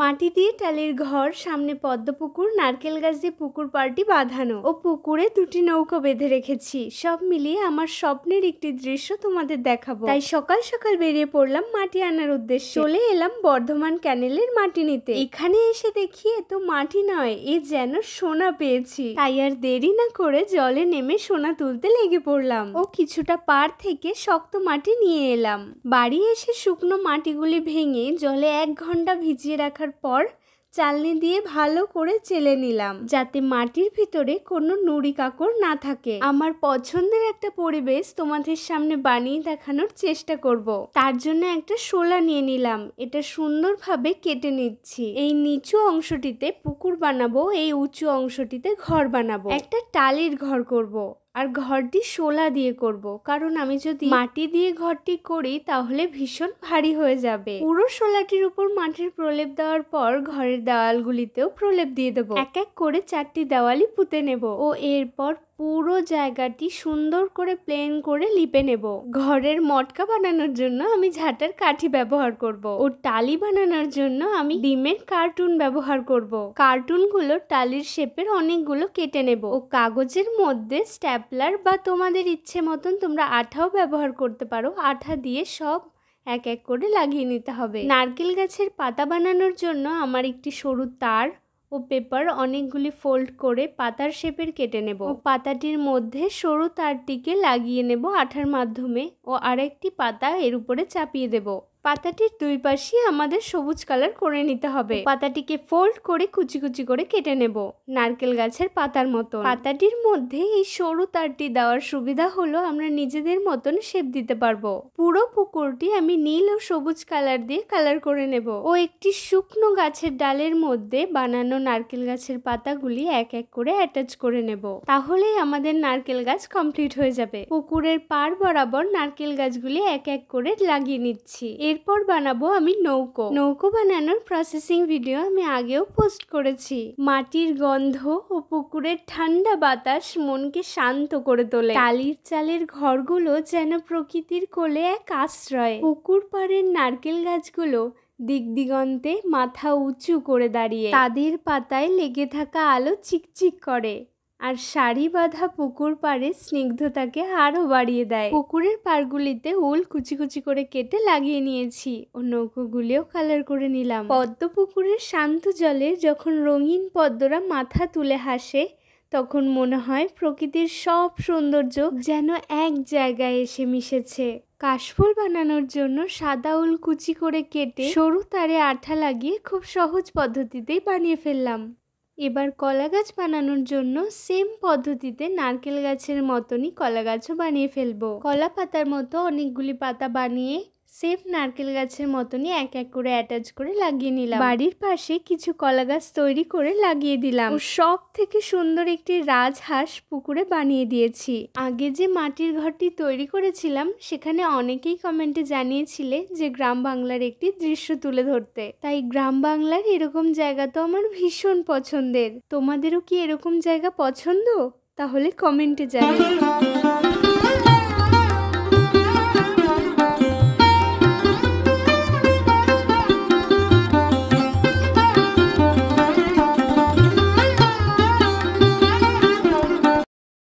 মাটি দিয়ে টালির ঘর, সামনে পদ্ম পুকুর, নারকেল গাছ দিয়ে পুকুর পাড়টি বাঁধানো ও পুকুরে দুটি নৌকো বেঁধে রেখেছি। সব মিলিয়ে আমার স্বপ্নের একটি দৃশ্য তোমাদের দেখাবো। তাই সকাল সকাল বেরিয়ে পড়লাম মাটি আনার উদ্দেশ্যে। চলে এলাম বর্ধমান ক্যানেলের মাটি নিতে। এখানে এসে দেখি এ তো মাটি নয়, এ যেন সোনা পেয়েছি। তাই আর দেরি না করে জলে নেমে সোনা তুলতে লেগে পড়লাম ও কিছুটা পাড় থেকে শক্ত মাটি নিয়ে এলাম। বাড়ি এসে শুকনো মাটিগুলি ভেঙে জলে 1 ঘন্টা ভিজিয়ে রাখার পর চালনি দিয়ে ভালো করে চেলে নিলাম, যাতে মাটির ভিতরে কোনো নুড়ি কাকড় না থাকে। আমার পছন্দের একটা পরিবেশ তোমাদের সামনে বানিয়ে দেখানোর চেষ্টা করব। তার জন্য একটা শোলা নিয়ে নিলাম, এটা সুন্দরভাবে কেটে নিচ্ছি। এই নিচু অংশটিতে পুকুর বানাবো, এই উঁচু অংশটিতে ঘর বানাবো। একটা টালির ঘর করব। আর ঘরটি শোলা দিয়ে করব, কারণ আমি যদি মাটি দিয়ে ঘরটি করি তাহলে ভীষণ ভারী হয়ে যাবে। পুরো শোলাটির উপর মাটির প্রলেপ দেওয়ার পর ঘরের দেওয়ালগুলিতেও প্রলেপ দিয়ে দেবো। এক এক করে 4টি দেওয়ালই পুঁতে নেব ও এরপর পুরো জায়গাটি সুন্দর করে প্লেন করে লিপে নেব। ঘরের মটকা বানানোর জন্য আমি ঝাঁটার কাঠি ব্যবহার করব ও টালি বানানোর জন্য আমি ডিমের কার্টুন ব্যবহার করব। কার্টুনগুলো টালির শেপের অনেকগুলো কেটে নেব ও কাগজের মধ্যে স্ট্যাপলার বা তোমাদের ইচ্ছে মতন তোমরা আঠাও ব্যবহার করতে পারো, আঠা দিয়ে সব এক এক করে লাগিয়ে নিতে হবে। নারকেল গাছের পাতা বানানোর জন্য আমার একটি সরু তার ও পেপার অনেকগুলি ফোল্ড করে পাতার শেপের কেটে নেব ও পাতাটির মধ্যে সরু তারটিকে লাগিয়ে নেব আঠার মাধ্যমে ও আরেকটি পাতা এর উপরে চাপিয়ে দেব। পাতাটির 2 পাশে আমাদের সবুজ কালার করে নিতে হবে। পাতাটিকে ফোল্ড করে কুচি কুচি করে কেটে নেব নারকেল গাছের পাতার মতো। পাতাটির মধ্যে এই সরু তারটি দেওয়ার সুবিধা হলো আমরা নিজেদের মতন শেপ দিতে পারবো। পুরো পুকুরটি আমি নীল ও সবুজ কালার দিয়ে কালার করে নেব ও একটি শুকনো গাছের ডালের মধ্যে বানানো নারকেল গাছের পাতাগুলি এক এক করে অ্যাটাচ করে নেব। তাহলেই আমাদের নারকেল গাছ কমপ্লিট হয়ে যাবে। পুকুরের পাড় বরাবর নারকেল গাছগুলি এক এক করে লাগিয়ে নিচ্ছি। এরপর বানাবো আমি নৌকো বানানোর প্রসেসিং ভিডিও আমি আগেও পোস্ট করেছি। মাটির গন্ধ ও পুকুরের ঠান্ডা বাতাস মনকে শান্ত করে তোলে। টালির চালের ঘরগুলো যেন প্রকৃতির কোলে এক আশ্রয়। পুকুর পাড়ের নারকেল গাছগুলো দিক দিগন্তে মাথা উঁচু করে দাঁড়িয়ে, তাদের পাতায় লেগে থাকা আলো চিকচিক করে আর সারি বাঁধা পুকুর পাড়ে স্নিগ্ধতাকে আরো বাড়িয়ে দেয়। পুকুরের পাড়গুলিতে উল কুচি কুচি করে কেটে লাগিয়ে নিয়েছি ও নৌকোগুলিও কালার করে নিলাম। পদ্ম পুকুরের শান্ত জলে যখন রঙিন পদ্মরা মাথা তুলে হাসে তখন মনে হয় প্রকৃতির সব সৌন্দর্য যেন এক জায়গায় এসে মিশেছে। কাশফুল বানানোর জন্য সাদা উল কুচি করে কেটে সরু তারে আঠা লাগিয়ে খুব সহজ পদ্ধতিতেই বানিয়ে ফেললাম। এবার কলা গাছ বানানোর জন্য সেম পদ্ধতিতে নারকেল গাছের মতনই কলা গাছও বানিয়ে ফেলবো। কলা পাতার মতো অনেকগুলি পাতা বানিয়ে সেম নারকেল গাছের মতনই এক এক করে অ্যাটাচ করে লাগিয়ে নিলাম। বাড়ির পাশে কিছু কলা গাছ তৈরি করে লাগিয়ে দিলাম ও সব থেকে সুন্দর একটি রাজহাঁস পুকুরে বানিয়ে দিয়েছি। আগে যে মাটির ঘরটি তৈরি করেছিলাম সেখানে অনেকেই কমেন্টে জানিয়েছিলে যে গ্রাম বাংলার একটি দৃশ্য তুলে ধরতে। তাই গ্রাম বাংলার এরকম জায়গা তো আমার ভীষণ পছন্দের। তোমাদেরও কি এরকম জায়গা পছন্দ? তাহলে কমেন্টে জানিও।